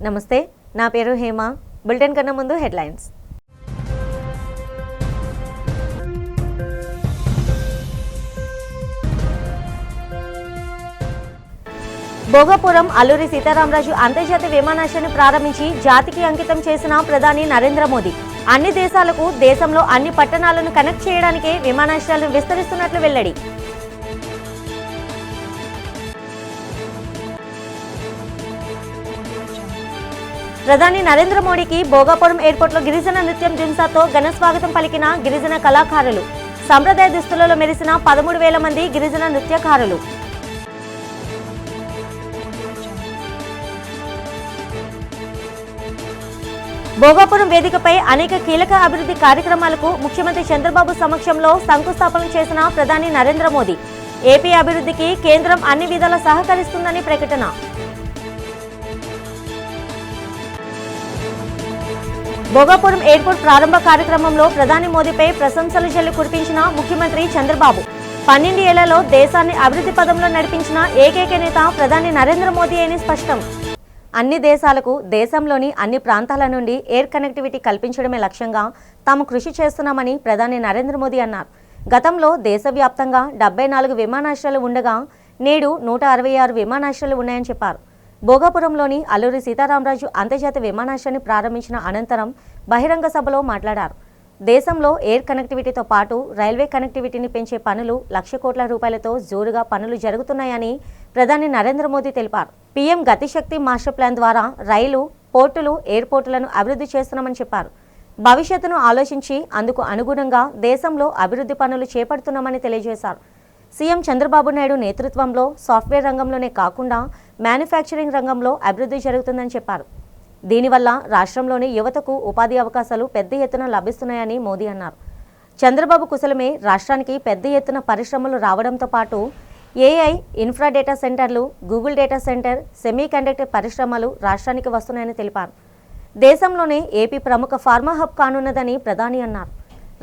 నమస్తే, నా పేరు హేమ. బులెటిన్ కన్నా ముందు హెడ్లైన్స్. భోగాపురం అల్లూరి సీతారామరాజు అంతర్జాతీయ విమానాశ్రయాన్ని ప్రారంభించి జాతికి అంకితం చేసిన ప్రధాని నరేంద్ర మోదీ అన్ని దేశాలకు దేశంలో అన్ని పట్టణాలను కనెక్ట్ చేయడానికే విమానాశ్రయాలను విస్తరిస్తున్నట్లు వెల్లడి. ప్రధాని నరేంద్ర మోడీకి భోగాపురం ఎయిర్పోర్ట్లో గిరిజన నృత్యం దింసాతో ఘన స్వాగతం పలికిన గిరిజన కళాకారులు. సంప్రదాయ దుస్తులలో మెరిసిన 13,000 మంది గిరిజన నృత్యకారులు. భోగాపురం వేదికపై అనేక కీలక అభివృద్ధి కార్యక్రమాలకు ముఖ్యమంత్రి చంద్రబాబు సమక్షంలో శంకుస్థాపన చేసిన ప్రధాని నరేంద్ర మోదీ ఏపీ అభివృద్ధికి కేంద్రం అన్ని విధాలా సహకరిస్తుందని ప్రకటన. భోగాపురం ఎయిర్పోర్ట్ ప్రారంభ కార్యక్రమంలో ప్రధాని మోదీపై ప్రశంసల జల్లు కురిపించిన ముఖ్యమంత్రి చంద్రబాబు. 12 ఏళ్లలో దేశాన్ని అభివృద్ధి పదంలో నడిపించిన ఏకైక నేత ప్రధాని నరేంద్ర మోదీ అని స్పష్టం. అన్ని దేశాలకు దేశంలోని అన్ని ప్రాంతాల నుండి ఎయిర్ కనెక్టివిటీ కల్పించడమే లక్ష్యంగా తాము కృషి చేస్తున్నామని ప్రధాని నరేంద్ర మోదీ అన్నారు. గతంలో దేశవ్యాప్తంగా 74 విమానాశ్రయాలు ఉండగా నేడు 166 విమానాశ్రయాలు ఉన్నాయని చెప్పారు. భోగాపురంలోని అల్లూరి సీతారామరాజు అంతర్జాతీయ విమానాశ్రయాన్ని ప్రారంభించిన అనంతరం బహిరంగ సభలో మాట్లాడారు. దేశంలో ఎయిర్ కనెక్టివిటీతో పాటు రైల్వే కనెక్టివిటీని పెంచే పనులు 1,00,000 కోట్ల రూపాయలతో జోరుగా పనులు జరుగుతున్నాయని ప్రధాని నరేంద్ర మోదీ తెలిపారు. పీఎం గతిశక్తి మాస్టర్ ప్లాన్ ద్వారా రైలు, పోర్టులు, ఎయిర్పోర్టులను అభివృద్ధి చేస్తున్నామని చెప్పారు. భవిష్యత్తును ఆలోచించి అందుకు అనుగుణంగా దేశంలో అభివృద్ధి పనులు చేపడుతున్నామని తెలియజేశారు. సీఎం చంద్రబాబు నాయుడు నేతృత్వంలో సాఫ్ట్వేర్ రంగంలోనే కాకుండా మ్యానుఫ్యాక్చరింగ్ రంగంలో అభివృద్ధి జరుగుతుందని చెప్పారు. దీనివల్ల రాష్ట్రంలోని యువతకు ఉపాధి అవకాశాలు పెద్ద ఎత్తున లభిస్తున్నాయని మోదీ అన్నారు. చంద్రబాబు కుశలమే రాష్ట్రానికి పెద్ద ఎత్తున పరిశ్రమలు రావడంతో పాటు ఏఐ, ఇన్ఫ్రా డేటా సెంటర్లు, Google data centre, semi conductor పరిశ్రమలు రాష్ట్రానికి వస్తున్నాయని తెలిపారు. దేశంలోనే ఏపీ ప్రముఖ ఫార్మా హబ్ కానున్నదని ప్రధాని అన్నారు.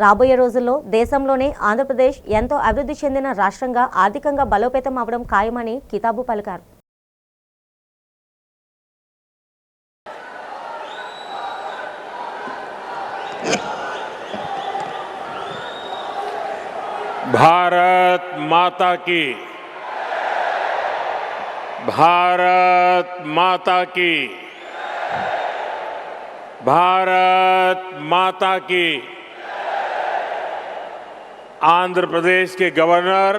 రాబోయే రోజుల్లో దేశంలోనే ఆంధ్రప్రదేశ్ ఎంతో అభివృద్ధి చెందిన రాష్ట్రంగా ఆర్థికంగా బలోపేతం అవడం ఖాయమని కితాబు పలికారు. भारत माता की, भारत माता की, भारत माता की। आंध्र प्रदेश के गवर्नर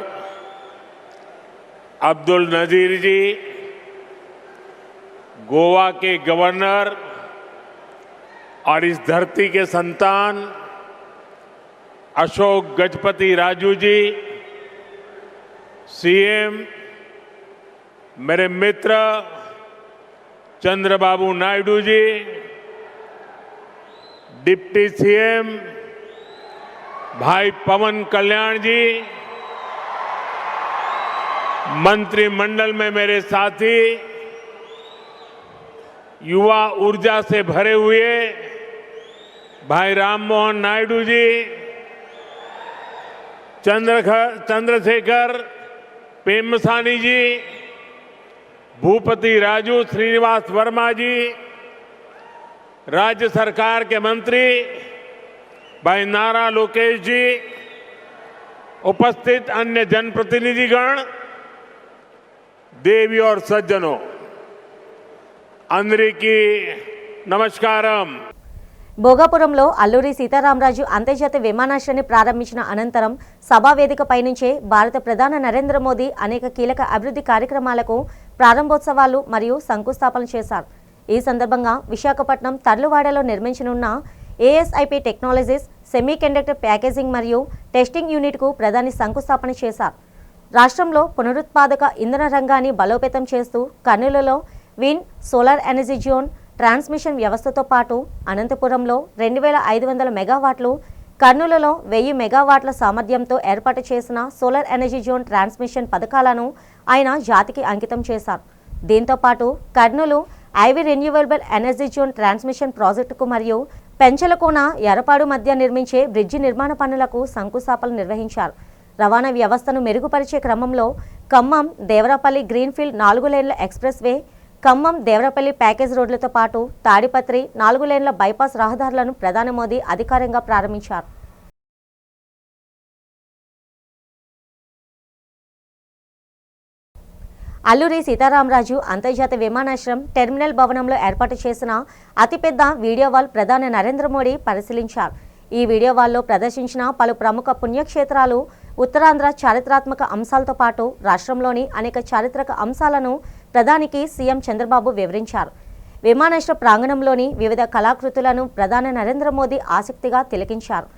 अब्दुल नजीर जी, गोवा के गवर्नर और इस धरती के संतान अशोक गजपति राजू जी, सीएम मेरे मित्र चंद्रबाबू नायडू जी, डिप्टी सीएम भाई पवन कल्याण जी, मंत्रिमंडल में मेरे साथी, युवा ऊर्जा से भरे हुए भाई राममोहन नायडू जी, चंद्रशेखर पेम्मसानी जी, भूपति राजू श्रीनिवास वर्मा जी, राज्य सरकार के मंत्री भाई नारा लोकेश जी, उपस्थित अन्य जनप्रतिनिधिगण, देवी और सज्जनों, अंदरिकी नमस्कारम. భోగాపురంలో అల్లూరి సీతారామరాజు అంతర్జాతీయ విమానాశ్రయాన్ని ప్రారంభించిన అనంతరం సభా వేదికపై నుంచే భారత ప్రధాని నరేంద్ర మోదీ అనేక కీలక అభివృద్ధి కార్యక్రమాలకు ప్రారంభోత్సవాలు మరియు శంకుస్థాపన చేశారు. ఈ సందర్భంగా విశాఖపట్నం తర్లువాడలో నిర్మించనున్న ASIP technologies semiconductor packaging మరియు టెస్టింగ్ యూనిట్కు ప్రధాని శంకుస్థాపన చేశారు. రాష్ట్రంలో పునరుత్పాదక ఇంధన రంగాన్ని బలోపేతం చేస్తూ కర్నూలులో wind, solar energy zone, transmission వ్యవస్థతో పాటు అనంతపురంలో 2,500 మెగావాట్లు, కర్నూలులో 1000 మెగావాట్ల సామర్థ్యంతో ఏర్పాటు చేసిన సోలార్ ఎనర్జీ జోన్ ట్రాన్స్మిషన్ పథకాలను ఆయన జాతికి అంకితం చేశారు. దీంతో పాటు Kurnool ivy renewable energy zone transmission ప్రాజెక్టుకు మరియు పెంచలకోన ఎర్రపాడు మధ్య నిర్మించే బ్రిడ్జి నిర్మాణ పనులకు శంకుస్థాపన నిర్వహించారు. రవాణా వ్యవస్థను మెరుగుపరిచే క్రమంలో ఖమ్మం దేవరాపల్లి గ్రీన్ఫీల్డ్ 4 లేన్ల expressway, Khammam Devarapalli package రోడ్లతో పాటు తాడిపత్రి 4 లేన్ల బైపాస్ రహదారులను ప్రధాని మోదీ అధికారికంగా ప్రారంభించారు. అల్లూరి సీతారామరాజు అంతర్జాతీయ విమానాశ్రయం టెర్మినల్ భవనంలో ఏర్పాటు చేసిన అతిపెద్ద వీడియో వాల్ ప్రధాని నరేంద్ర మోడీ పరిశీలించారు. ఈ వీడియో వాల్లో ప్రదర్శించిన పలు ప్రముఖ పుణ్యక్షేత్రాలు, ఉత్తరాంధ్ర చారిత్రాత్మక అంశాలతో పాటు రాష్ట్రంలోని అనేక చారిత్రక అంశాలను ప్రధానికి సీఎం చంద్రబాబు వివరించారు. విమానాశ్రయ ప్రాంగణంలోని వివిధ కళాకృతులను ప్రధాని నరేంద్ర మోదీ ఆసక్తిగా తిలకించారు.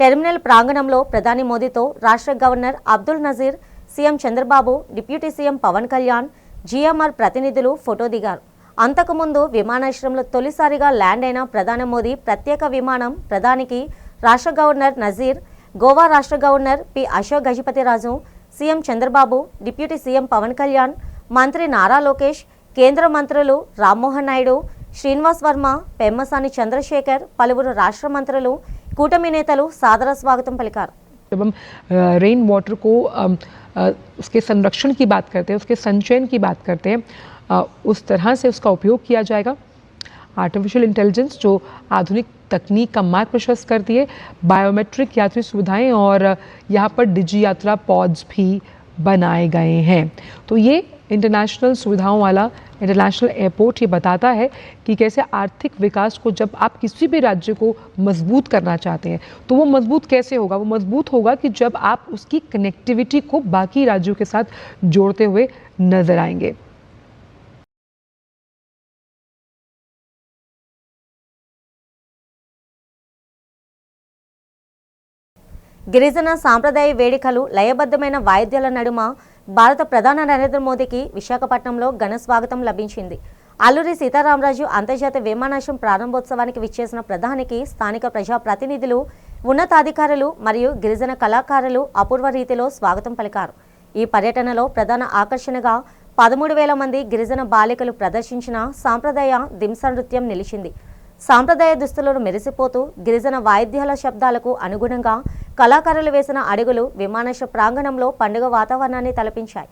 టెర్మినల్ ప్రాంగణంలో ప్రధాని మోదీతో రాష్ట్ర governor Abdul Nazeer, CM Chandrababu, deputy CM Pavan Kalyan, GMR ప్రతినిధులు ఫోటో దిగారు. అంతకుముందు విమానాశ్రయంలో తొలిసారిగా ల్యాండ్ అయిన ప్రధాని మోదీ ప్రత్యేక విమానం ప్రధానికి రాష్ట్ర గవర్నర్ నజీర్, గోవా రాష్ట్ర governor P Ashok Gajapathiraju, CM Chandrababu, deputy CM Pavan Kalyan, మంత్రి నారా లోకేష్, కేంద్ర మంత్రులు రామ్మోహన్ నాయుడు, శ్రీనివాస్ వర్మ, పెమ్మసాని చంద్రశేఖర్, పలువురు రాష్ట్ర మంత్రులు, కూటమి నేతలు సాదర స్వాగతం పలికారు. जब हम रेन वाटर को उसके संरक्षण की बात करते हैं, उसके संचयन की बात करते हैं, उस तरह से उसका उपयोग किया जाएगा. आर्टिफिशियल इंटेलिजेंस जो आधुनिक तकनीक का मार्ग प्रशस्त करती है, बायोमेट्रिक यात्री सुविधाएं और यहाँ पर डिजी यात्रा पॉड्स भी बनाए गए हैं. तो ये इंटरनेशनल सुविधाओं वाला इंटरनेशनल एयरपोर्ट ये बताता है कि कैसे आर्थिक विकास को जब आप किसी भी राज्य को मजबूत करना चाहते हैं तो वो मजबूत कैसे होगा? वो मजबूत होगा कि जब आप उसकी कनेक्टिविटी को बाकी राज्यों के साथ जोड़ते हुए नजर आएंगे. గిరిజన సాంప్రదాయ వేడుకలు, లయబద్ధమైన వాయిద్యాల నడుమ భారత ప్రధాని నరేంద్ర మోదీకి విశాఖపట్నంలో ఘన స్వాగతం లభించింది. అల్లూరి సీతారామరాజు అంతర్జాతీయ విమానాశ్రయం ప్రారంభోత్సవానికి విచ్చేసిన ప్రధానికి స్థానిక ప్రజాప్రతినిధులు, ఉన్నతాధికారులు మరియు గిరిజన కళాకారులు అపూర్వ రీతిలో స్వాగతం పలికారు. ఈ పర్యటనలో ప్రధాన ఆకర్షణగా 13,000 మంది గిరిజన బాలికలు ప్రదర్శించిన సాంప్రదాయ దింస నృత్యం నిలిచింది. సాంప్రదాయ దుస్తులను మెరిసిపోతూ గిరిజన వాయిద్యాల శబ్దాలకు అనుగుణంగా కళాకారులు వేసిన అడుగులు విమానాశ్రయ ప్రాంగణంలో పండుగ వాతావరణాన్ని తలపించాయి.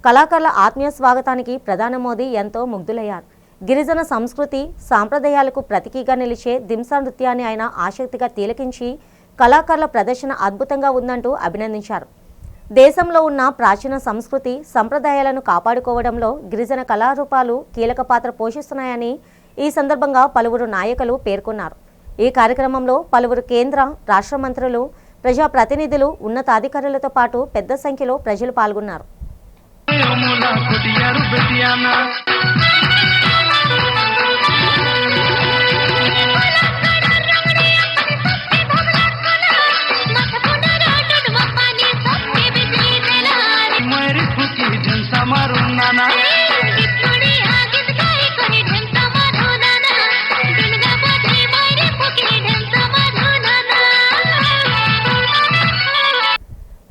కళాకారుల ఆత్మీయ స్వాగతానికి ప్రధాని మోదీ ఎంతో ముగ్ధులయ్యారు. గిరిజన సంస్కృతి, సాంప్రదాయాలకు ప్రతీకగా నిలిచే దింసా నృత్యాన్ని ఆయన ఆసక్తిగా తిలకించి కళాకారుల ప్రదర్శన అద్భుతంగా ఉందంటూ అభినందించారు. దేశంలో ఉన్న ప్రాచీన సంస్కృతి, సంప్రదాయాలను కాపాడుకోవడంలో గిరిజన కళారూపాలు కీలక పాత్ర పోషిస్తున్నాయని ఈ సందర్భంగా పలువురు నాయకులు పేర్కొన్నారు. ఈ కార్యక్రమంలో పలువురు కేంద్ర, రాష్ట్ర మంత్రులు, ప్రజాప్రతినిధులు, ఉన్నతాధికారులతో పాటు పెద్ద సంఖ్యలో ప్రజలు పాల్గొన్నారు.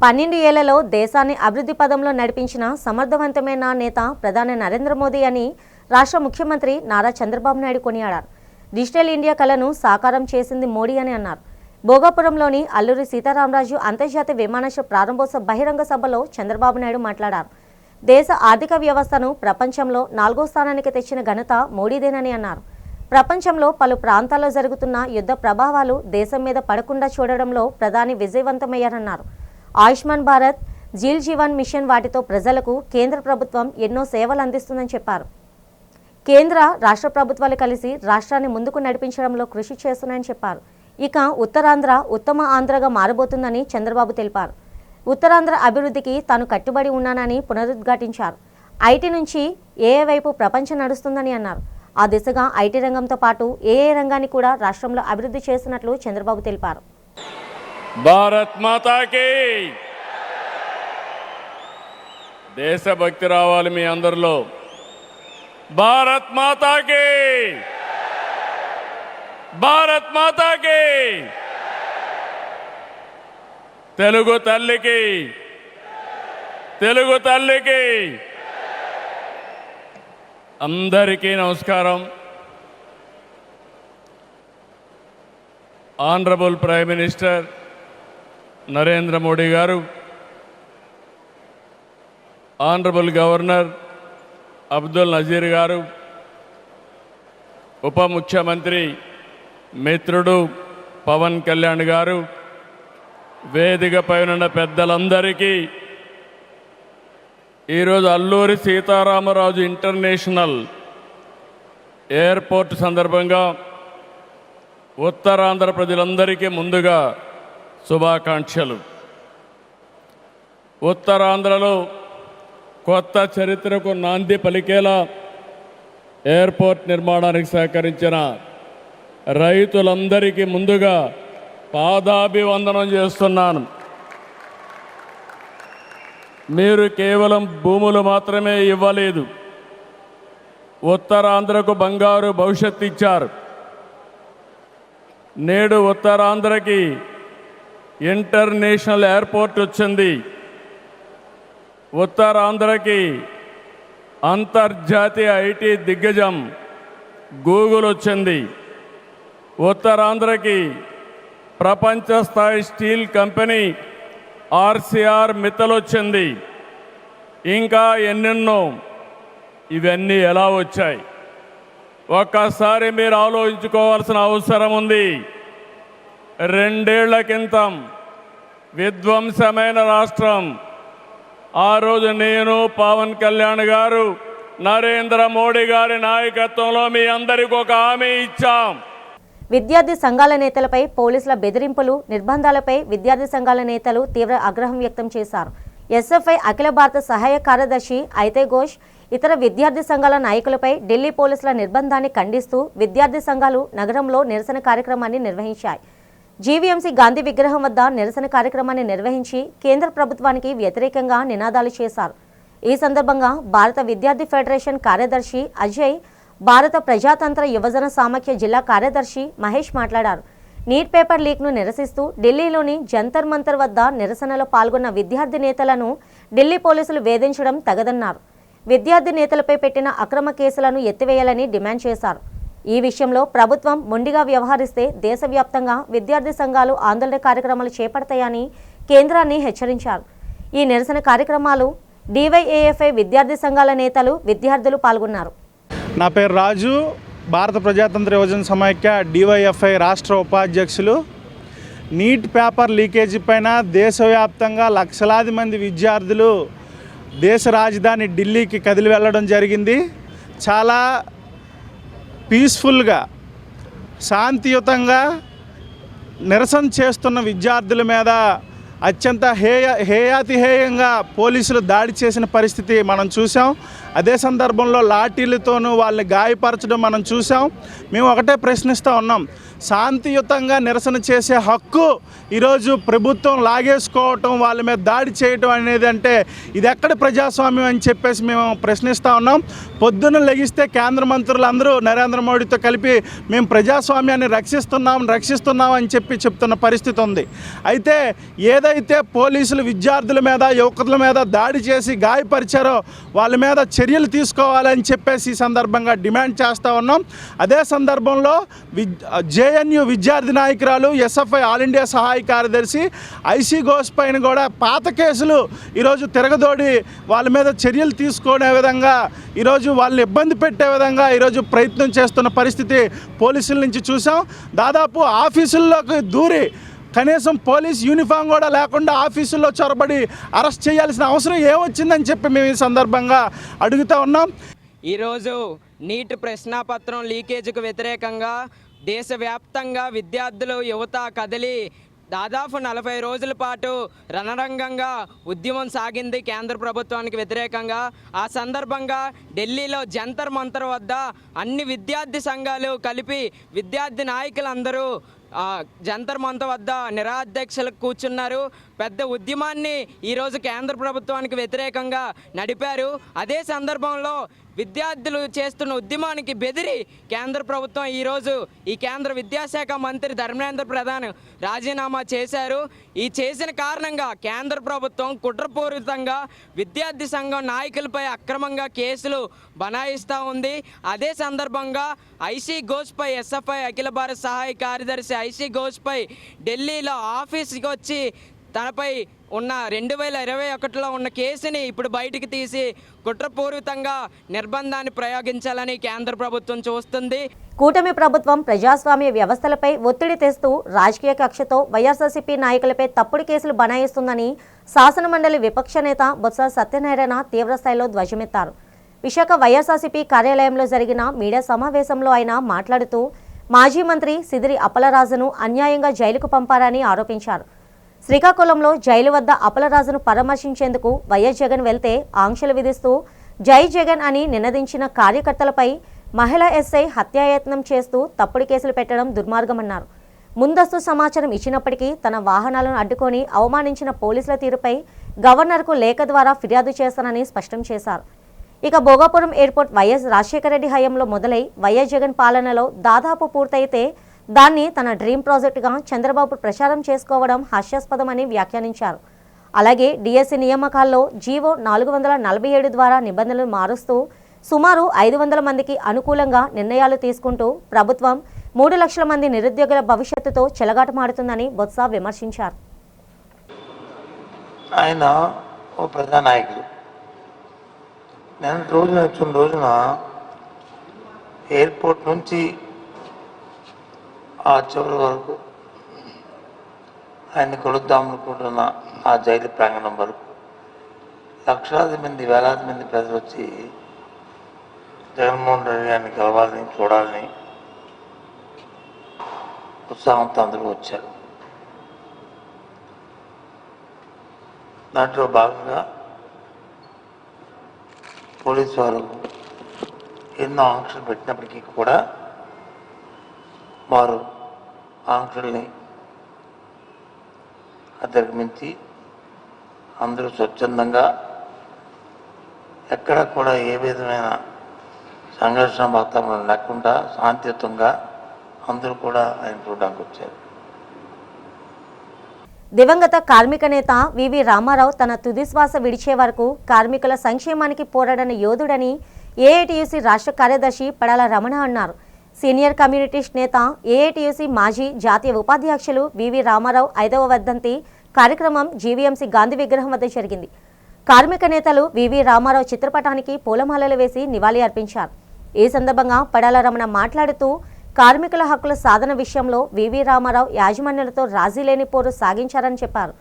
పన్నెండు ఏళ్లలో దేశాన్ని అభివృద్ధి పదంలో నడిపించిన సమర్థవంతమైన నేత ప్రధాని నరేంద్ర మోదీ అని రాష్ట్ర ముఖ్యమంత్రి నారా చంద్రబాబు నాయుడు కొనియాడారు. డిజిటల్ ఇండియా కలను సాకారం చేసింది మోడీ అని అన్నారు. భోగాపురంలోని అల్లూరి సీతారామరాజు అంతర్జాతీయ విమానాశ్రయ ప్రారంభోత్సవ బహిరంగ సభలో చంద్రబాబు నాయుడు మాట్లాడారు. దేశ ఆర్థిక వ్యవస్థను ప్రపంచంలో 4వ స్థానానికి తెచ్చిన ఘనత మోడీదేనని అన్నారు. ప్రపంచంలో పలు ప్రాంతాల్లో జరుగుతున్న యుద్ధ ప్రభావాలు దేశం మీద పడకుండా చూడడంలో ప్రధాని విజయవంతమయ్యారన్నారు. ఆయుష్మాన్ భారత్, జీల్ జీవన్ మిషన్ వాటితో ప్రజలకు కేంద్ర ప్రభుత్వం ఎన్నో సేవలు అందిస్తుందని చెప్పారు. కేంద్ర, రాష్ట్ర ప్రభుత్వాలు కలిసి రాష్ట్రాన్ని ముందుకు నడిపించడంలో కృషి చేస్తున్నాయని చెప్పారు. ఇక ఉత్తరాంధ్ర ఉత్తమ ఆంధ్రగా మారబోతుందని చంద్రబాబు తెలిపారు. ఉత్తరాంధ్ర అభివృద్ధికి తాను కట్టుబడి ఉన్నానని పునరుద్ఘాటించారు. ఐటీ నుంచి ఏఏ వైపు ప్రపంచం నడుస్తుందని అన్నారు. ఆ దిశగా ఐటీ రంగంతో పాటు ఏఏ రంగాన్ని కూడా రాష్ట్రంలో అభివృద్ధి చేస్తున్నట్లు చంద్రబాబు తెలిపారు. భారత్ మాతాకి దేశభక్తి రావాలి మీ అందరిలో. భారత్ మాతాకి, భారత్ మాతాకి, తెలుగు తల్లికి, తెలుగు తల్లికి అందరికీ నమస్కారం. Honourable prime minister Narendra Modi గారు, ఆనరబుల్ గవర్నర్ అబ్దుల్ నజీర్ గారు, ఉప ముఖ్యమంత్రి మిత్రుడు పవన్ కళ్యాణ్ గారు, వేదికపై ఉన్న పెద్దలందరికీ ఈరోజు అల్లూరి సీతారామరాజు ఇంటర్నేషనల్ ఎయిర్పోర్ట్ సందర్భంగా ఉత్తరాంధ్ర ప్రజలందరికీ ముందుగా శుభాకాంక్షలు. ఉత్తరాంధ్రలో కొత్త చరిత్రకు నాంది పలికేలా ఎయిర్పోర్ట్ నిర్మాణానికి సహకరించిన రైతులందరికీ ముందుగా పాదాభివందనం చేస్తున్నాను. మీరు కేవలం భూములు మాత్రమే ఇవ్వలేదు, ఉత్తరాంధ్రకు బంగారు భవిష్యత్తు ఇచ్చారు. నేడు ఉత్తరాంధ్రకి ఇంటర్నేషనల్ ఎయిర్పోర్ట్ వచ్చింది. ఉత్తరాంధ్రకి అంతర్జాతీయ ఐటీ దిగ్గజం గూగుల్ వచ్చింది. ఉత్తరాంధ్రకి ప్రపంచ స్థాయి స్టీల్ కంపెనీ ఆర్సీఆర్ మిత్తల్ వచ్చింది. ఇంకా ఎన్నెన్నో. ఇవన్నీ ఎలా వచ్చాయి? ఒక్కసారి మీరు ఆలోచించుకోవాల్సిన అవసరం ఉంది. 2 ఏళ్ల క్రితం విధ్వంసమైన రాష్ట్రం. ఆ రోజు నేను, పవన్ కళ్యాణ్ గారు, నరేంద్ర మోడీ గారి నాయకత్వంలో మీ అందరికీ ఒక హామీ ఇచ్చాం. విద్యార్థి సంఘాల నేతలపై పోలీసుల బెదిరింపులు, నిర్బంధాలపై విద్యార్థి సంఘాల నేతలు తీవ్ర ఆగ్రహం వ్యక్తం చేశారు. ఎస్ఎఫ్ఐ అఖిల భారత సహాయ కార్యదర్శి అయితే ఘోష్ ఇతర విద్యార్థి సంఘాల నాయకులపై ఢిల్లీ పోలీసుల నిర్బంధాన్ని ఖండిస్తూ విద్యార్థి సంఘాలు నగరంలో నిరసన కార్యక్రమాన్ని నిర్వహించాయి. జీవీఎంసీ గాంధీ విగ్రహం వద్ద నిరసన కార్యక్రమాన్ని నిర్వహించి కేంద్ర ప్రభుత్వానికి వ్యతిరేకంగా నినాదాలు చేశారు. ఈ సందర్భంగా భారత విద్యార్థి ఫెడరేషన్ కార్యదర్శి అజయ్, భారత ప్రజాతంత్ర యువజన సామఖ్య జిల్లా కార్యదర్శి మహేష్ మాట్లాడారు. నీట్ పేపర్ లీక్ను నిరసిస్తూ ఢిల్లీలోని జంతర్ మంతర్ వద్ద నిరసనలో పాల్గొన్న విద్యార్థి నేతలను ఢిల్లీ పోలీసులు వేధించడం తగదన్నారు. విద్యార్థి నేతలపై పెట్టిన అక్రమ కేసులను ఎత్తివేయాలని డిమాండ్ చేశారు. ఈ విషయంలో ప్రభుత్వం మొండిగా వ్యవహరిస్తే దేశవ్యాప్తంగా విద్యార్థి సంఘాలు ఆందోళన కార్యక్రమాలు చేపడతాయని కేంద్రాన్ని హెచ్చరించారు. ఈ నిరసన కార్యక్రమాలు డివైఏఎఫ్ఐ విద్యార్థి సంఘాల నేతలు, విద్యార్థులు పాల్గొన్నారు. నా పేరు రాజు, భారత ప్రజాతంత్ర యువజన సమైక్య డివైఎఫ్ఐ రాష్ట్ర ఉపాధ్యక్షులు. నీట్ పేపర్ లీకేజీ పైన దేశవ్యాప్తంగా లక్షలాది మంది విద్యార్థులు దేశ రాజధాని ఢిల్లీకి కదిలి వెళ్ళడం జరిగింది. చాలా పీస్ఫుల్గా, శాంతియుతంగా నిరసన చేస్తున్న విద్యార్థుల మీద అత్యంత హేయాతిహేయంగా పోలీసులు దాడి చేసిన పరిస్థితి మనం చూసాం. అదే సందర్భంలో లాఠీలతోనూ వాళ్ళని గాయపరచడం మనం చూసాం. మేము ఒకటే ప్రశ్నిస్తూ ఉన్నాం, శాంతియుతంగా నిరసన చేసే హక్కు ఈరోజు ప్రభుత్వం లాగేసుకోవటం, వాళ్ళ మీద దాడి చేయటం అనేది అంటే ఇది ఎక్కడ ప్రజాస్వామ్యం అని చెప్పేసి మేము ప్రశ్నిస్తూ ఉన్నాం. పొద్దున్న లెగిస్తే కేంద్ర మంత్రులందరూ నరేంద్ర మోడీతో కలిపి మేము ప్రజాస్వామ్యాన్ని రక్షిస్తున్నాం అని చెప్తున్న పరిస్థితి ఉంది. అయితే ఏదైతే పోలీసులు విద్యార్థుల మీద, యువకుల మీద దాడి చేసి గాయపరిచారో వాళ్ళ మీద చర్యలు తీసుకోవాలని చెప్పేసి ఈ సందర్భంగా డిమాండ్ చేస్తూ ఉన్నాం. అదే సందర్భంలో జేఎన్యూ విద్యార్థి నాయకురాలు, ఎస్ఎఫ్ఐ ఆల్ ఇండియా సహాయ కార్యదర్శి ఐసీ ఘోష్ పైన కూడా పాత కేసులు ఈరోజు తిరగదోడి వాళ్ళ మీద చర్యలు తీసుకునే విధంగా, ఈరోజు వాళ్ళని ఇబ్బంది పెట్టే విధంగా ఈరోజు ప్రయత్నం చేస్తున్న పరిస్థితి పోలీసుల నుంచి చూసాం. దాదాపు ఆఫీసుల్లోకి దూరి కనీసం పోలీస్ యూనిఫామ్ కూడా లేకుండా ఆఫీసుల్లో చొరబడి అరెస్ట్ చేయాల్సిన అవసరం ఏమొచ్చిందని చెప్పి మేము ఈ సందర్భంగా అడుగుతూ ఉన్నాం. ఈరోజు నీట్ ప్రశ్నాపత్రం లీకేజీకి వ్యతిరేకంగా దేశవ్యాప్తంగా విద్యార్థులు, యువత కదిలి దాదాపు 40 రోజుల పాటు రణరంగంగా ఉద్యమం సాగింది కేంద్ర ప్రభుత్వానికి వ్యతిరేకంగా. ఆ సందర్భంగా ఢిల్లీలో జంతర్ మంతర్ వద్ద అన్ని విద్యార్థి సంఘాలు కలిపి విద్యార్థి నాయకులందరూ జంతర్ మంతర్ వద్ద నిరాధ్యక్షులకు కూర్చున్నారు. పెద్ద ఉద్యమాన్ని ఈరోజు కేంద్ర ప్రభుత్వానికి వ్యతిరేకంగా నడిపారు. అదే సందర్భంలో విద్యార్థులు చేస్తున్న ఉద్యమానికి బెదిరి కేంద్ర ప్రభుత్వం ఈరోజు ఈ కేంద్ర విద్యాశాఖ మంత్రి ధర్మేంద్ర ప్రధాన్ రాజీనామా చేశారు. ఈ చేసిన కారణంగా కేంద్ర ప్రభుత్వం కుట్రపూరితంగా విద్యార్థి సంఘం నాయకులపై అక్రమంగా కేసులు బనాయిస్తూ ఉంది. అదే సందర్భంగా ఐసీ ఘోష్పై, ఎస్ఎఫ్ఐ అఖిల భారత సహాయ కార్యదర్శి ఐసీ ఘోష్పై ఢిల్లీలో ఆఫీస్కి వచ్చి తనపై ఉన్న 2021లో ఉన్న కేసుని ఇప్పుడు బయటికి తీసి కుట్రపూరితంగా నిర్బంధాన్ని ప్రయోగించాలని కేంద్ర ప్రభుత్వం చూస్తుంది. కూటమి ప్రభుత్వం ప్రజాస్వామ్య వ్యవస్థలపై ఒత్తిడి తెస్తూ రాజకీయ కక్షతో వైఎస్ఆర్సీపీ నాయకులపై తప్పుడు కేసులు బనాయిస్తుందని శాసనమండలి విపక్ష నేత బొత్స సత్యనారాయణ తీవ్రస్థాయిలో ధ్వజమెత్తారు. విశాఖ వైఎస్ఆర్సీపీ కార్యాలయంలో జరిగిన మీడియా సమావేశంలో ఆయన మాట్లాడుతూ మాజీ మంత్రి సిదిరి అప్పలరాజును అన్యాయంగా జైలుకు పంపారని ఆరోపించారు. శ్రీకాకుళంలో జైలు వద్ద అప్పలరాజును పరామర్శించేందుకు వైఎస్ జగన్ వెళ్తే ఆంక్షలు విధిస్తూ జై జగన్ అని నినదించిన కార్యకర్తలపై మహిళా ఎస్ఐ హత్యాయత్నం చేస్తూ తప్పుడు కేసులు పెట్టడం దుర్మార్గమన్నారు. ముందస్తు సమాచారం ఇచ్చినప్పటికీ తన వాహనాలను అడ్డుకొని అవమానించిన పోలీసుల తీరుపై గవర్నర్కు లేఖ ద్వారా ఫిర్యాదు చేస్తానని స్పష్టం చేశారు. ఇక భోగాపురం ఎయిర్పోర్ట్ వైఎస్ రాజశేఖర రెడ్డి హయాంలో మొదలై వైఎస్ జగన్ పాలనలో దాదాపు పూర్తయితే దాన్ని తన డ్రీమ్ ప్రాజెక్టుగా చంద్రబాబు ప్రచారం చేసుకోవడం హాస్యాస్పదమని వ్యాఖ్యానించారు. అలాగే డిఎస్సి నియామకాల్లో జీవో 447 ద్వారా నిబంధనలు మారుస్తూ సుమారు 500 మందికి అనుకూలంగా నిర్ణయాలు తీసుకుంటూ ప్రభుత్వం 3 లక్షల మంది నిరుద్యోగుల భవిష్యత్తుతో చెలగాటమాడుతుందని బొత్స విమర్శించారు. ఆయన ఓ ప్రజానాయకుడు. నేను రోజున ఎయిర్పోర్ట్ నుంచి ఆ చివరి వరకు ఆయన్ని కొలుద్దాం అనుకుంటున్న ఆ జైలు ప్రాంగణం వరకు లక్షలాది మంది వేలాది మంది ప్రజలు వచ్చి జగన్మోహన్ రెడ్డి గారిని కలవాలని చూడాలని ఉత్సాహంతో అందరూ వచ్చారు. దాంట్లో భాగంగా పోలీసు వారు ఎన్నో ఆంక్షలు పెట్టినప్పటికీ కూడా వారు ఆంక్షల్ని అధిగమించి అందరూ స్వచ్ఛందంగా ఎక్కడ కూడా ఏ విధమైన సంఘర్షణ వాతావరణం లేకుండా శాంతియుతంగా అందరూ కూడా ఆయన చూడడానికి వచ్చారు. దివంగత కార్మిక నేత వివి రామారావు తన తుదిశ్వాస విడిచే వరకు కార్మికుల సంక్షేమానికి పోరాడిన యోధుడని ఏఐటీయూసీ రాష్ట్ర కార్యదర్శి పడాల రమణ అన్నారు. సీనియర్ కమ్యూనిటీస్ట్ నేత ఏఐటీయూసీ మాజీ జాతీయ ఉపాధ్యక్షులు వివి రామారావు 5వ వర్ధంతి కార్యక్రమం జీవీఎంసీ గాంధీ విగ్రహం వద్ద జరిగింది. కార్మిక నేతలు వివి రామారావు చిత్రపటానికి పూలమాలలు వేసి నివాళి అర్పించారు. ఈ సందర్భంగా పడాల రమణ మాట్లాడుతూ కార్మికుల హక్కుల సాధన విషయంలో వివి రామారావు యాజమాన్యాలతో రాజీ లేని పోరు సాగించారని చెప్పారు.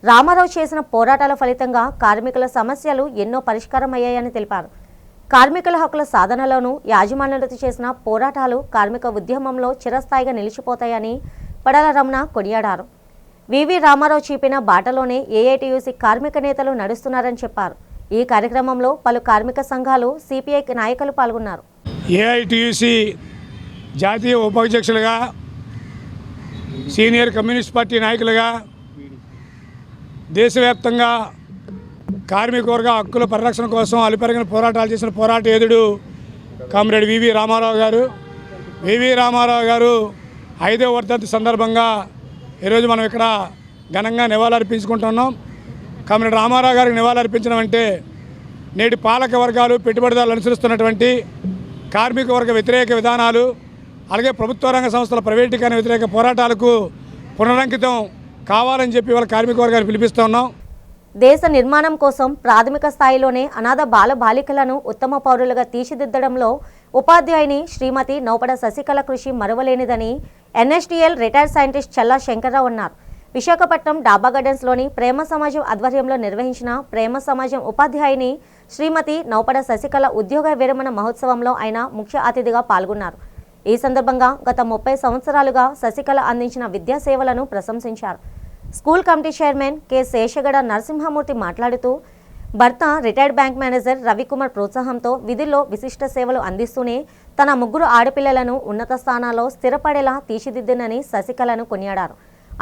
రామారావు చేసిన పోరాటాల ఫలితంగా కార్మికుల సమస్యలు ఎన్నో పరిష్కారం అయ్యాయని తెలిపారు. కార్మికుల హక్కుల సాధనలోనూ యాజమాన్యాలతో చేసిన పోరాటాలు కార్మిక ఉద్యమంలో చిరస్థాయిగా నిలిచిపోతాయని పడాల రమణ కొనియాడారు. వివి రామారావు చూపిన బాటలోనే ఏఐటీయూసీ కార్మిక నేతలు నడుస్తున్నారని చెప్పారు. ఈ కార్యక్రమంలో పలు కార్మిక సంఘాలు సిపిఐ నాయకులు పాల్గొన్నారు. ఏఐటీయూసీ జాతీయ ఉపాధ్యక్షులుగా సీనియర్ కమ్యూనిస్ట్ పార్టీ నాయకులుగా దేశవ్యాప్తంగా కార్మిక వర్గ హక్కుల పరిరక్షణ కోసం అలుపెరగిన పోరాటాలు చేసిన పోరాట యోధుడు కామ్రేడ్ వివి రామారావు గారు. వివి రామారావు గారు 5వ వర్ధంతి సందర్భంగా ఈరోజు మనం ఇక్కడ ఘనంగా నివాళులర్పించుకుంటున్నాం. కామ్రేడ్ రామారావు గారికి నివాళులర్పించడం అంటే నేటి పాలక వర్గాలు పెట్టుబడిదారులు అనుసరిస్తున్నటువంటి కార్మిక వర్గ వ్యతిరేక విధానాలు, అలాగే ప్రభుత్వ రంగ సంస్థల ప్రైవేటీకరణ వ్యతిరేక పోరాటాలకు పునరంకితం కావాలని చెప్పి వాళ్ళ కార్మిక వర్గాన్ని పిలిపిస్తూ ఉన్నాం. దేశ నిర్మాణం కోసం ప్రాథమిక స్థాయిలోనే అనాథ బాలబాలికలను ఉత్తమ పౌరులుగా తీర్చిదిద్దడంలో ఉపాధ్యాయుని శ్రీమతి నౌపడ శశికళ కృషి మరువలేనిదని ఎన్ఎస్టీఎల్ రిటైర్డ్ సైంటిస్ట్ చల్లా శంకర్రావు అన్నారు. విశాఖపట్నం డాబా గార్డెన్స్లోని ప్రేమ సమాజం ఆధ్వర్యంలో నిర్వహించిన ప్రేమ సమాజం ఉపాధ్యాయుని శ్రీమతి నౌపడ శశికళ ఉద్యోగ విరమణ మహోత్సవంలో ఆయన ముఖ్య అతిథిగా పాల్గొన్నారు. ఈ సందర్భంగా గత 30 సంవత్సరాలుగా శశికళ అందించిన విద్యా సేవలను ప్రశంసించారు. School committee chairman K Seshagada Narasimhamurthy మాట్లాడుతూ భర్త రిటైర్డ్ బ్యాంక్ మేనేజర్ రవికుమార్ ప్రోత్సాహంతో విధుల్లో విశిష్ట సేవలు అందిస్తూనే తన 3 ఆడపిల్లలను ఉన్నత స్థానాల్లో స్థిరపడేలా తీర్చిదిద్దినని శశికళను కొనియాడారు.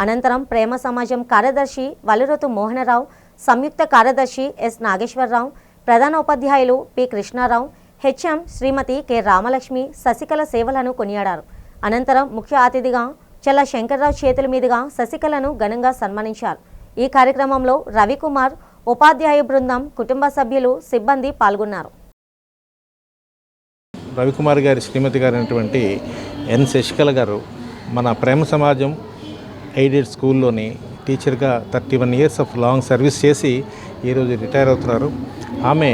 అనంతరం ప్రేమ సమాజం కార్యదర్శి వలురతు మోహనరావు, సంయుక్త కార్యదర్శి ఎస్ నాగేశ్వరరావు, ప్రధాన ఉపాధ్యాయులు పి కృష్ణారావు, హెచ్ఎం శ్రీమతి కె రామలక్ష్మి శశికళ సేవలను కొనియాడారు. అనంతరం ముఖ్య అతిథిగా చల్లా శంకర్రావు చేతుల మీదుగా శశికళను ఘనంగా సన్మానించారు. ఈ కార్యక్రమంలో రవికుమార్, ఉపాధ్యాయ బృందం, కుటుంబ సభ్యులు, సిబ్బంది పాల్గొన్నారు. రవికుమార్ గారి శ్రీమతి గారైనటువంటి ఎన్ శశికళ గారు మన ప్రేమ సమాజం ఎయిడెడ్ స్కూల్లోని టీచర్గా 31 ఇయర్స్ ఆఫ్ లాంగ్ సర్వీస్ చేసి ఈరోజు రిటైర్ అవుతున్నారు. ఆమె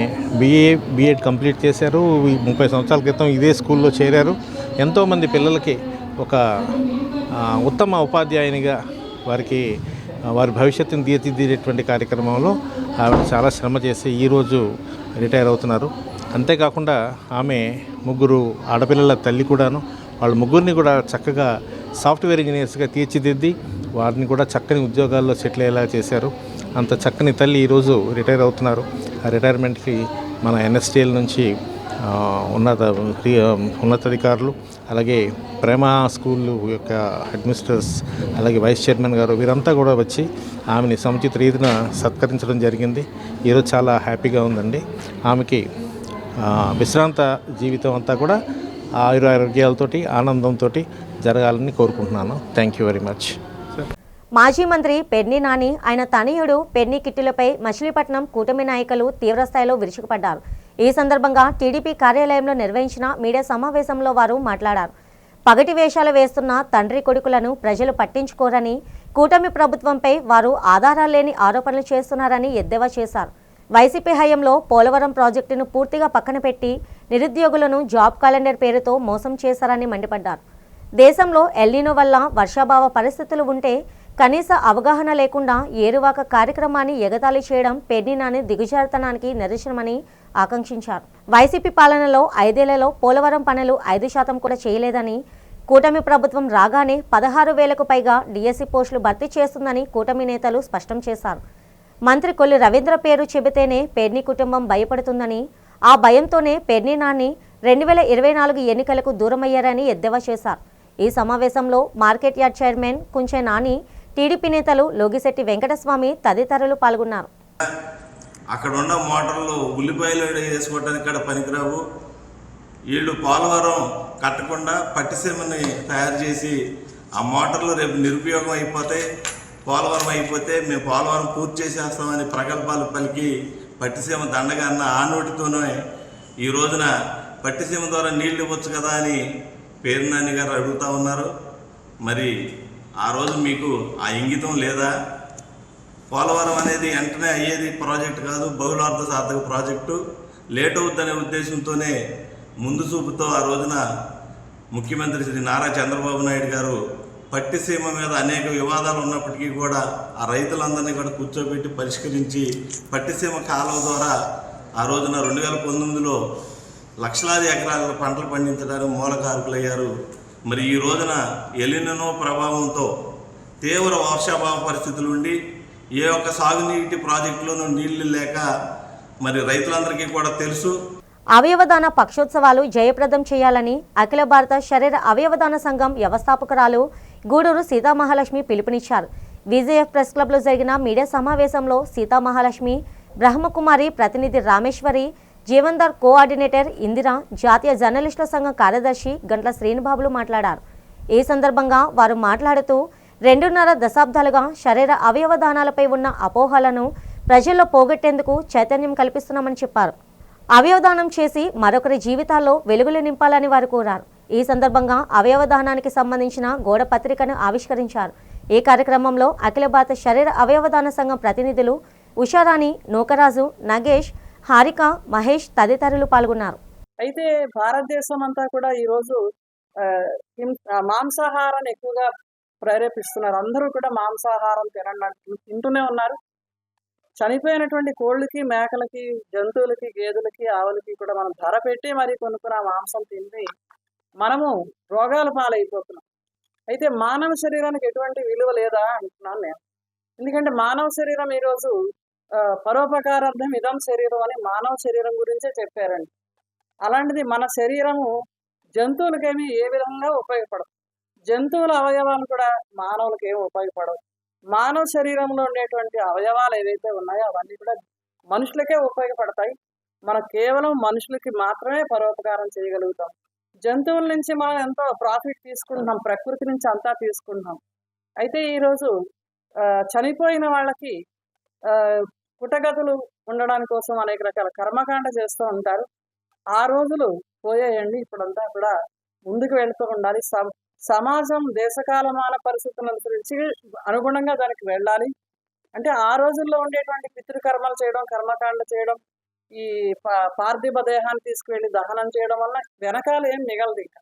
బీఎడ్ కంప్లీట్ చేశారు. 30 సంవత్సరాల క్రితం ఇదే స్కూల్లో చేరారు. ఎంతోమంది పిల్లలకి ఒక ఉత్తమ ఉపాధ్యాయునిగా వారి భవిష్యత్తును తీర్చిదిద్దేటువంటి కార్యక్రమంలో ఆవిడ చాలా శ్రమ చేసి ఈరోజు రిటైర్ అవుతున్నారు. అంతేకాకుండా ఆమె 3 ఆడపిల్లల తల్లి కూడాను. వాళ్ళ ముగ్గురిని కూడా చక్కగా సాఫ్ట్వేర్ ఇంజనీర్స్గా తీర్చిదిద్ది వారిని కూడా చక్కని ఉద్యోగాల్లో సెటిల్ అయ్యేలా చేశారు. అంత చక్కని తల్లి ఈరోజు రిటైర్ అవుతున్నారు. ఆ రిటైర్మెంట్కి మన ఎన్ఎస్టీఎల్ నుంచి ఉన్నతాధికారులు, అలాగే ప్రేమ స్కూల్ యొక్క అడ్మినిస్ట్రేటర్స్, అలాగే వైస్ చైర్మన్ గారు వీరంతా కూడా వచ్చి ఆమెని సముచిత రీతిన సత్కరించడం జరిగింది. ఈరోజు చాలా హ్యాపీగా ఉందండి. ఆమెకి విశ్రాంత జీవితం అంతా కూడా ఆయురారోగ్యాలతోటి ఆనందంతో జరగాలని కోరుకుంటున్నాను. Thank you very much. మాజీ మంత్రి పెర్ని నాని, ఆయన తనయుడు పెర్ని కిట్టులపై మచిలీపట్నం కూటమి నాయకులు తీవ్రస్థాయిలో విరుచుకుపడ్డారు. ఈ సందర్భంగా టీడీపీ కార్యాలయంలో నిర్వహించిన మీడియా సమావేశంలో వారు మాట్లాడారు. పగటి వేషాలు వేస్తున్న తండ్రి కొడుకులను ప్రజలు పట్టించుకోరని, కూటమి ప్రభుత్వంపై వారు ఆధారాలు లేని ఆరోపణలు చేస్తున్నారని ఎద్దేవా చేశారు. వైసీపీ హయాంలో పోలవరం ప్రాజెక్టును పూర్తిగా పక్కన పెట్టి నిరుద్యోగులను జాబ్ క్యాలెండర్ పేరుతో మోసం చేశారని మండిపడ్డారు. దేశంలో ఎల్నినో వల్ల వర్షాభావ పరిస్థితులు ఉంటే కనీస అవగాహన లేకుండా ఏరువాక కార్యక్రమాన్ని ఎగతాళి చేయడం పెర్ని నాని దిగుజారుతనానికి నిదర్శనమని ఆకాంక్షించారు. వైసీపీ పాలనలో 5 ఏళ్లలో పోలవరం పనులు 5% కూడా చేయలేదని, కూటమి ప్రభుత్వం రాగానే 16,000కు పైగా డిఎస్సి పోస్టులు భర్తీ చేస్తుందని కూటమి నేతలు స్పష్టం చేశారు. మంత్రి కొల్లి రవీంద్ర పేరు చెబితేనే పెర్ని కుటుంబం భయపడుతుందని, ఆ భయంతోనే పెర్ని నాని 2024 ఎన్నికలకు దూరమయ్యారని ఎద్దేవా చేశారు. ఈ సమావేశంలో market yard chairman Kunche Nani, TDP నేతలు లోగిశెట్టి వెంకటస్వామి తదితరులు పాల్గొన్నారు. అక్కడ ఉన్న మోటార్లు ఉల్లిపాయలు వేసుకోవడానికి కూడా పనికిరావు. వీళ్ళు పోలవరం కట్టకుండా పట్టిసీమని తయారు చేసి ఆ మోటార్లు రేపు నిరుపయోగం అయిపోతాయి, పోలవరం అయిపోతే మేము పోలవరం పూర్తి చేసేస్తామని ప్రగల్భాలు పలికి పట్టిసీమ దండగా అన్న ఆ నోటితోనే ఈ రోజున పట్టిసీమ ద్వారా నీళ్లు ఇవ్వచ్చు కదా అని పెర్ని నాని గారు అడుగుతూ ఉన్నారు. మరి ఆ రోజు మీకు ఆ ఇంగితం లేదా? పోలవరం అనేది వెంటనే అయ్యేది ప్రాజెక్టు కాదు, బహుళార్థ సాధక ప్రాజెక్టు. లేట్ అవుతుందనే ఉద్దేశంతోనే ముందు చూపుతో ఆ రోజున ముఖ్యమంత్రి శ్రీ నారా చంద్రబాబు నాయుడు గారు పట్టిసీమ మీద అనేక వివాదాలు ఉన్నప్పటికీ కూడా ఆ రైతులందరినీ కూడా కూర్చోబెట్టి పరిష్కరించి పట్టిసీమ కాలువ ద్వారా ఆ రోజున 2019లో లక్షలాది ఎకరాల పంటలు పండించడానికి మూలకారకులయ్యారు. మరి ఈ రోజున ఎలినో ప్రభావంతో తీవ్ర వర్షాభావ పరిస్థితులు ఉండి ఏ ఒక్క సాగునీటి ప్రాజెక్టులోనూ నీళ్లు లేక మరి రైతులందరికీ కూడా తెలుసు. అవయవదాన పక్షోత్సవాలు జయప్రదం చేయాలని అఖిల భారత శరీర అవయవదాన సంఘం వ్యవస్థాపకురాలు గూడూరు సీతామహాలక్ష్మి పిలుపునిచ్చారు. విజేఎఫ్ ప్రెస్ క్లబ్లో జరిగిన మీడియా సమావేశంలో సీతామహాలక్ష్మి, బ్రహ్మకుమారి ప్రతినిధి రామేశ్వరి, జీవన్దార్ కోఆర్డినేటర్ ఇందిర, జాతీయ జర్నలిస్టుల సంఘం కార్యదర్శి గంట్ల శ్రీనిబాబులు మాట్లాడారు. ఈ సందర్భంగా వారు మాట్లాడుతూ 2.5 దశాబ్దాలుగా శరీర అవయవదానాలపై ఉన్న అపోహలను ప్రజల్లో పోగొట్టేందుకు చైతన్యం కల్పిస్తున్నామని చెప్పారు. అవయవదానం చేసి మరొకరి జీవితాల్లో వెలుగులు నింపాలని వారు కోరారు. ఈ సందర్భంగా అవయవదానానికి సంబంధించిన గోడ పత్రికను ఆవిష్కరించారు. ఈ కార్యక్రమంలో అఖిల భారత శరీర అవయవదాన సంఘం ప్రతినిధులు ఉషారాణి, నూకరాజు, నగేష్, హారిక, మహేష్ తదితరులు పాల్గొన్నారు. అయితే భారతదేశం అంతా కూడా ఈరోజు మాంసాహారాన్ని ఎక్కువగా ప్రేరేపిస్తున్నారు. అందరూ కూడా మాంసాహారం తింటూనే ఉన్నారు. చనిపోయినటువంటి కోళ్ళకి, మేకలకి, జంతువులకి, గేదెలకి, ఆవులకి కూడా మనం ధర పెట్టి మరి కొనుక్కున్న మాంసం తిని మనము రోగాల పాలైపోతున్నాం. అయితే మానవ శరీరానికి ఎటువంటి విలువ లేదా అంటున్నాను నేను. ఎందుకంటే మానవ శరీరం ఈరోజు పరోపకారార్థం ఇదం శరీరం అని మానవ శరీరం గురించే చెప్పారండి. అలాంటిది మన శరీరము జంతువులకేమీ ఏ విధంగా ఉపయోగపడదు. జంతువుల అవయవాలు కూడా మానవులకి ఏమి ఉపయోగపడవు. మానవ శరీరంలో ఉండేటువంటి అవయవాలు ఏవైతే ఉన్నాయో అవన్నీ కూడా మనుషులకే ఉపయోగపడతాయి. మనం కేవలం మనుషులకి మాత్రమే పరోపకారం చేయగలుగుతాం. జంతువుల నుంచి మనం ఎంతో ప్రాఫిట్ తీసుకుంటున్నాం, ప్రకృతి నుంచి అంతా తీసుకుంటున్నాం. అయితే ఈరోజు చనిపోయిన వాళ్ళకి పుట్టగతులు ఉండడాని కోసం అనేక రకాల కర్మకాండ చేస్తూ ఉంటారు. ఆ రోజులు పోయాయండి. ఇప్పుడంతా కూడా ముందుకు వెళ్తూ ఉండాలి. సమాజం దేశకాలమాన పరిస్థితులను అనుసరించి అనుగుణంగా దానికి వెళ్ళాలి. అంటే ఆ రోజుల్లో ఉండేటువంటి పితృకర్మలు చేయడం, కర్మకాండ చేయడం, ఈ పార్థివ దేహాన్ని తీసుకువెళ్ళి దహనం చేయడం వల్ల వెనకాల ఏం మిగలదు. ఇంకా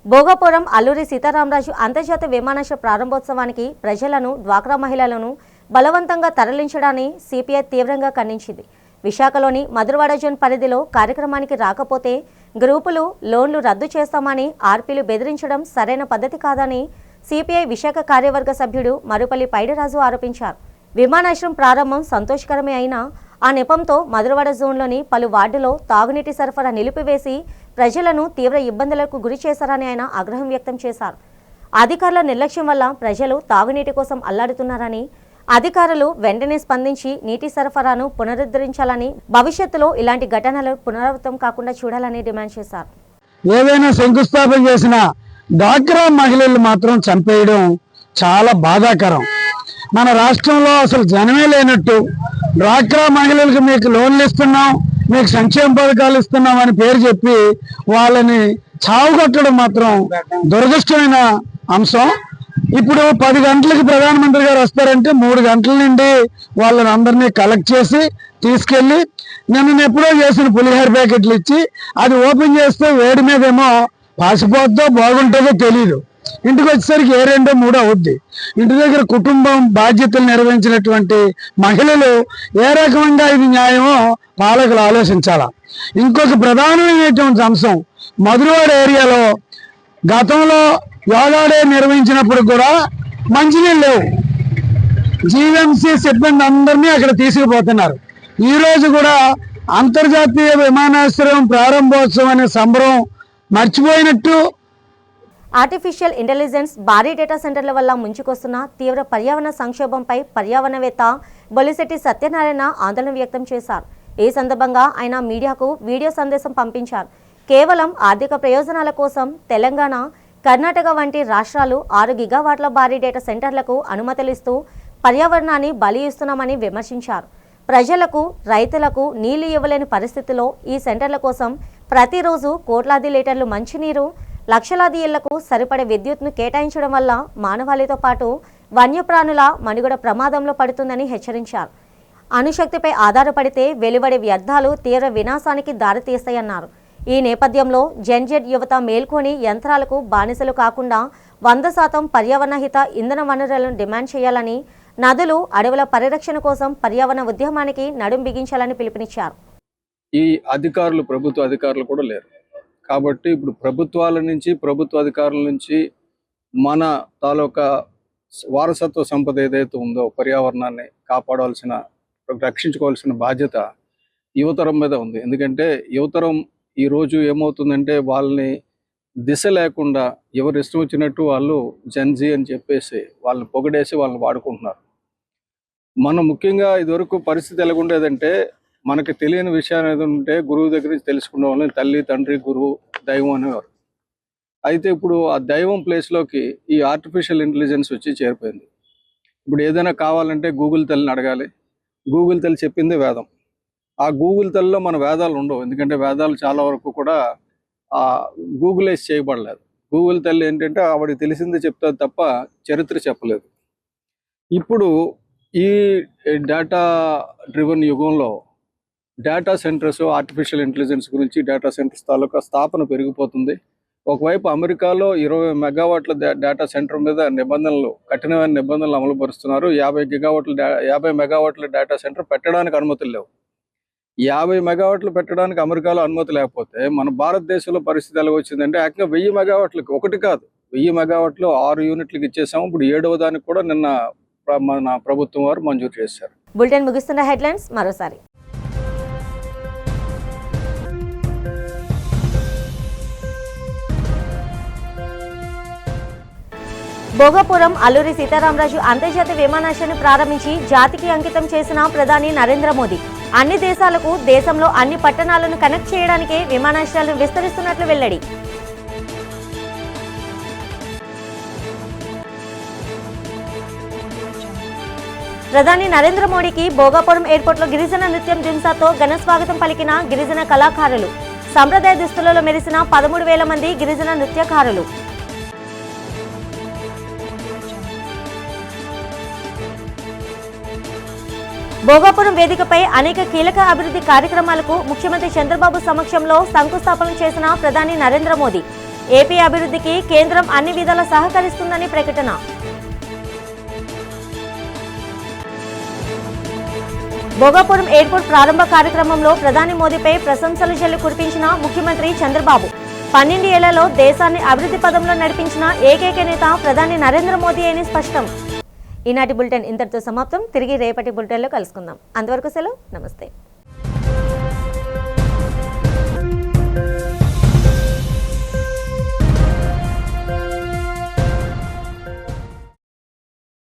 భోగాపురం అల్లూరి సీతారామరాజు అంతర్జాతీయ విమానాశ్రయ ప్రారంభోత్సవానికి ప్రజలను, డ్వాక్రా మహిళలను బలవంతంగా తరలించడాన్ని సిపిఐ తీవ్రంగా ఖండించింది. విశాఖలోని మధురవాడ జోన్ పరిధిలో కార్యక్రమానికి రాకపోతే గ్రూపులు లోన్లు రద్దు చేస్తామని ఆర్పీలు బెదిరించడం సరైన పద్ధతి కాదని సిపిఐ విశాఖ కార్యవర్గ సభ్యుడు మరుపల్లి పైడిరాజు ఆరోపించారు. విమానాశ్రయం ప్రారంభం సంతోషకరమే అయినా ఆ నెపంతో మధురవాడ జోన్లోని పలు వార్డులో తాగునీటి సరఫరా నిలిపివేసి ప్రజలను తీవ్ర ఇబ్బందులకు గురి చేశారని ఆయన ఆగ్రహం వ్యక్తం చేశారు. అధికారుల నిర్లక్ష్యం వల్ల ప్రజలు తాగునీటి కోసం అల్లాడుతున్నారని, అధికారులు వెంటనే స్పందించి నీటి సరఫరాను పునరుద్ధరించాలని, భవిష్యత్తులో ఇలాంటి ఘటనలు పునరావృతం కాకుండా చూడాలని డిమాండ్ చేశారు. ఏదైనా శంకుస్థాపన చేసిన డ్వాక్రా మహిళలు మాత్రం చంపేయడం చాలా బాధాకరం. మన రాష్ట్రంలో అసలు జనమే లేనట్టు డ్వాక్రా మహిళలకు మీకు లోన్లు ఇస్తున్నాం, మీకు సంక్షేమ పథకాలు ఇస్తున్నాం అని పేరు చెప్పి వాళ్ళని చావుకొట్టడం మాత్రం దురదృష్టమైన అంశం. ఇప్పుడు 10 గంటలకి ప్రధానమంత్రి గారు వస్తారంటే 3 గంటల నుండి వాళ్ళని అందరినీ కలెక్ట్ చేసి తీసుకెళ్ళి నిన్న ఎప్పుడో చేసిన పులిహోర ప్యాకెట్లు ఇచ్చి అది ఓపెన్ చేస్తే వేడి మీదేమో పాసిపోద్దో బాగుంటుందో తెలీదు. ఇంటికి వచ్చేసరికి 2, 3 అవుద్ది. ఇంటి దగ్గర కుటుంబం బాధ్యతలు నిర్వహించినటువంటి మహిళలు ఏ రకంగా ఇది న్యాయమో పాలకులు ఆలోచించాలా. ఇంకొక ప్రధానమైనటువంటి అంశం, మధురవాడ ఏరియాలో గతంలో యోగా డే నిర్వహించినప్పుడు కూడా మంచినీళ్ళు లేవు. జీవీఎంసీ సిబ్బంది అందరినీ అక్కడ తీసుకుపోతున్నారు. ఈరోజు కూడా అంతర్జాతీయ విమానాశ్రయం ప్రారంభోత్సవం అనే సంబరం మర్చిపోయినట్టు. ఆర్టిఫిషియల్ ఇంటెలిజెన్స్ భారీ డేటా సెంటర్ల వల్ల ముంచుకొస్తున్న తీవ్ర పర్యావరణ సంక్షోభంపై పర్యావరణవేత్త బొలిశెట్టి సత్యనారాయణ ఆందోళన వ్యక్తం చేశారు. ఈ సందర్భంగా ఆయన మీడియాకు వీడియో సందేశం పంపించారు. కేవలం ఆర్థిక ప్రయోజనాల కోసం తెలంగాణ, కర్ణాటక వంటి రాష్ట్రాలు 6 గిగావాట్ల భారీ డేటా సెంటర్లకు అనుమతులిస్తూ పర్యావరణాన్ని బలి ఇస్తున్నామని విమర్శించారు. ప్రజలకు, రైతులకు నీళ్లు ఇవ్వలేని పరిస్థితిలో ఈ సెంటర్ల కోసం ప్రతిరోజు కోట్లాది లీటర్లు మంచినీరు, లక్షలాది ఇళ్లకు సరిపడే విద్యుత్ను కేటాయించడం వల్ల మానవాళితో పాటు వన్యప్రాణుల మనుగడ ప్రమాదంలో పడుతుందని హెచ్చరించారు. అణుశక్తిపై ఆధారపడితే వెలువడే వ్యర్థాలు తీవ్ర వినాశానికి దారితీస్తాయన్నారు. ఈ నేపథ్యంలో జెన్జెడ్ యువత మేల్కొని యంత్రాలకు బానిసలు కాకుండా 100% పర్యావరణహిత ఇంధన వనరులను డిమాండ్ చేయాలని, నదులు, అడవుల పరిరక్షణ కోసం పర్యావరణ ఉద్యమానికి నడుం బిగించాలని పిలుపునిచ్చారు. ఈ అధికారులు, ప్రభుత్వ అధికారులు కూడా లేరు కాబట్టి ఇప్పుడు ప్రభుత్వాల నుంచి, ప్రభుత్వ అధికారుల నుంచి మన తాలూకా వారసత్వ సంపద ఏదైతే ఉందో పర్యావరణాన్ని కాపాడాల్సిన, రక్షించుకోవాల్సిన బాధ్యత యువతరం మీద ఉంది. ఎందుకంటే యువతరం ఈరోజు ఏమవుతుందంటే వాళ్ళని దిశ లేకుండా ఎవరు ఇష్టం వచ్చినట్టు వాళ్ళు జెన్జీ అని చెప్పేసి వాళ్ళని పొగడేసి వాళ్ళని వాడుకుంటున్నారు. మనం ముఖ్యంగా ఇదివరకు పరిస్థితి ఎలాగుండేదంటే మనకి తెలియని విషయాలు ఏదో ఉంటే గురువు దగ్గర నుంచి తెలుసుకునే వాళ్ళని తల్లి, తండ్రి, గురువు, దైవం అనేవారు. అయితే ఇప్పుడు ఆ దైవం ప్లేస్లోకి ఈ ఆర్టిఫిషియల్ ఇంటెలిజెన్స్ వచ్చి చేరిపోయింది. ఇప్పుడు ఏదైనా కావాలంటే గూగుల్ తల్లిని అడగాలి. గూగుల్ తల్లి చెప్పిందే వేదం. ఆ గూగుల్ తల్లిలో మన వేదాలు ఉండవు. ఎందుకంటే వేదాలు చాలా వరకు కూడా గూగులైజ్ చేయబడలేదు. గూగుల్ తల్లి ఏంటంటే ఆవిడకి తెలిసిందే చెప్తాది తప్ప చరిత్ర చెప్పలేదు. ఇప్పుడు ఈ డేటా డ్రివెన్ యుగంలో డేటా సెంటర్స్, ఆర్టిఫిషియల్ ఇంటెలిజెన్స్ గురించి డేటా సెంటర్స్ తాలూకా స్థాపన పెరిగిపోతుంది. ఒకవైపు అమెరికాలో 20 మెగావాట్ల డేటా సెంటర్ మీద నిబంధనలు, కఠినమైన నిబంధనలు అమలు పరుస్తున్నారు. 50 మెగావాట్ల డేటా సెంటర్ పెట్టడానికి అనుమతులు లేవు. 50 మెగావాట్లు పెట్టడానికి అమెరికాలో అనుమతి లేకపోతే మన భారతదేశంలో పరిస్థితి ఎలా వచ్చిందంటే ఏకంగా 1000 మెగావాట్లకి, ఒకటి కాదు 1000 మెగావాట్లు 6 యూనిట్లకి ఇచ్చేసాము. ఇప్పుడు 7వ దానికి కూడా నిన్న మన ప్రభుత్వం వారు మంజూరు చేశారు. బులెటిన్ ముగిస్తున్న హెడ్లైన్స్ మరోసారి. భోగాపురం అల్లూరి సీతారామరాజు అంతర్జాతీయ విమానాశ్రయాన్ని ప్రారంభించి జాతికి అంకితం చేసిన ప్రధాని నరేంద్ర మోదీ అన్ని దేశాలకు, దేశంలో అన్ని పట్టణాలను కనెక్ట్ చేయడానికే విమానాశ్రయాలను విస్తరిస్తున్నట్లు వెల్లడి. ప్రధాని నరేంద్ర మోడీకి భోగాపురం ఎయిర్పోర్ట్లో గిరిజన నృత్యం దింసాతో ఘన స్వాగతం పలికిన గిరిజన కళాకారులు. సంప్రదాయ దుస్తులలో మెరిసిన 13,000 మంది గిరిజన నృత్యకారులు. భోగాపురం వేదికపై అనేక కీలక అభివృద్ధి కార్యక్రమాలకు ముఖ్యమంత్రి చంద్రబాబు సమక్షంలో శంకుస్థాపన చేసిన ప్రధాని నరేంద్ర మోదీ. ఏపీ అభివృద్ధికి కేంద్రం అన్ని విధాలా సహకరిస్తుందని ప్రకటన. భోగాపురం ఎయిర్పోర్ట్ ప్రారంభ కార్యక్రమంలో ప్రధాని మోదీపై ప్రశంసల జల్లు కురిపించిన ముఖ్యమంత్రి చంద్రబాబు. 12 ఏళ్లలో దేశాన్ని అభివృద్ధి పదంలో నడిపించిన ఏకైక నేత ప్రధాని నరేంద్ర మోదీ అని స్పష్టం. ఈనాటి బులెటిన్ ఇంతటితో సమాప్తం. తిరిగి రేపటి బులెటిన్లో కలుసుకుందాం. అంతవరకు సెలవు. నమస్తే.